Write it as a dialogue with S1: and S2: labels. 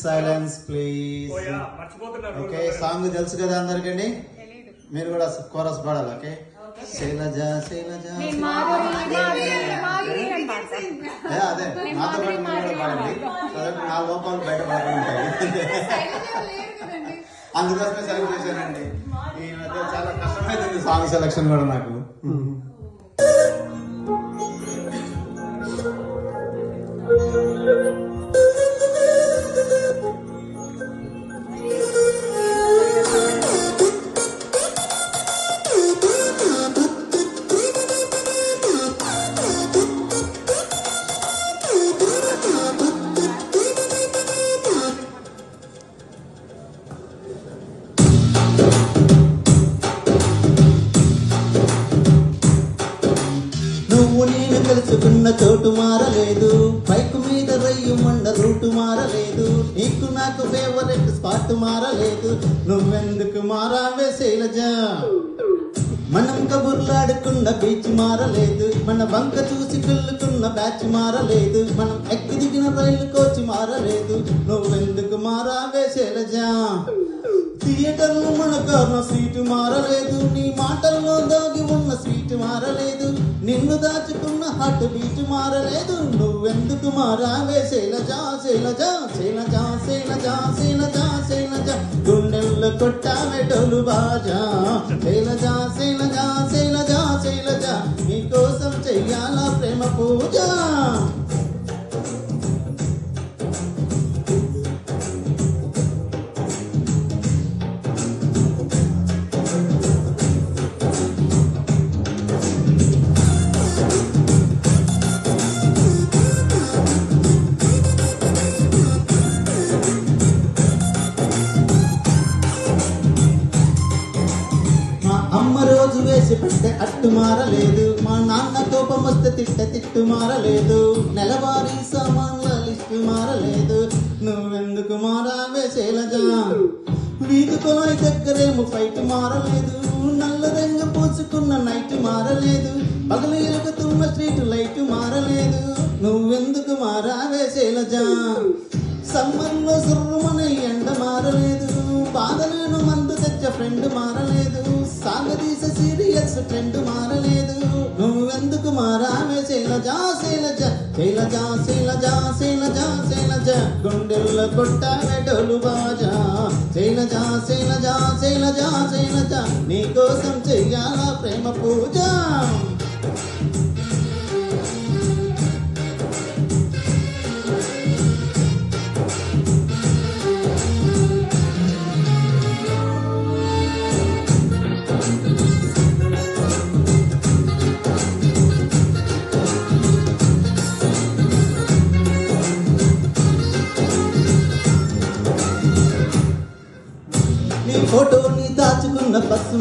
S1: Silence please. Okay, song తెలుసు కదా అందరికండి, మీరు కూడా కోరస్ పాడాలి. ఓకే, శైలజ శైలజ అదే నాతో పాటు మీరు కూడా పాడండి, నా లోపాలు బయట పడకుండా ఉంటాయి. అందుకోసమే సెలెక్ట్ చేశానండి. ఈ మధ్య చాలా కష్టమైతుంది సాంగ్ సెలెక్షన్ కూడా నాకు.
S2: నువ్వు నేను తెలుసుకున్న చోటు మారలేదు, బైక్ మీద రయ్యమండ రూటు మారలేదు, నీకు నాకు ఫేవరెట్ స్పాట్ మారలేదు, నువ్వెందుకు మారావే శైలజ. మనం కబుర్లాడుకున్న బీచ్ మారలేదు, మన బంక చూసి పిల్లుకున్న బ్యాచ్ మారలేదు, మనం ఎక్కి దిగిన రైలు కోచి మారలేదు, నువ్వెందుకు మారావే శైలజ. థియేటర్లో మన కార్న సీటు మారలేదు, నీ మాటల్లో దాగి ఉన్న స్వీట్ మారలేదు, నిన్ను దాచుకున్న హార్ట్ బీట్ మారలేదు, నువ్వెందుకు మారావే శైలజ శైలజ శైలజ శైలజ శైలజ శైలజ. గుండెల్లో కొట్టావే డోలు బాజా శైలజ శైలజ శైలజ శైలజ. నీకోసం చెయ్యాలా ప్రేమ పూజ. అమ్మ రోజు వేసి పెట్టే అట్టు మారలేదు, మా నాన్న కోపం వస్తే తిట్టు మారలేదు, నెలవారీ సామాన్ల లిస్టు మారలేదు, నువ్వెందుకు మారావే శైలజ. వీధి కొలాయి దగ్గరేమో ఫైట్ మారలేదు, నల్ల రంగ పూసుకున్న నైట్ మారలేదు, పగలు ఎలుగుతున్న స్ట్రీట్ లైట్ మారలేదు, నువ్వెందుకు మారావే శైలజ. సమ్మర్లో సుర్రుమనే ఎండ మారలేదు, బాధలేను మందు తెచ్చ ఫ్రెండ్ మారలేదు, సాగదీస సీరియల్స్ ట్రెండ్ మారలేదు, నువ్వెందుకు మారావే శైలజ శైలజ శైలజ శైలజ శైలజ శైలజ. గుండెల్లో కొట్టావే డోలు బాజా శైలజ శైలజ శైలజ శైలజ. నీకోసం చెయ్యాలా ప్రేమ పూజ. నీ ఫోటోని దాచుకున్న బస్సు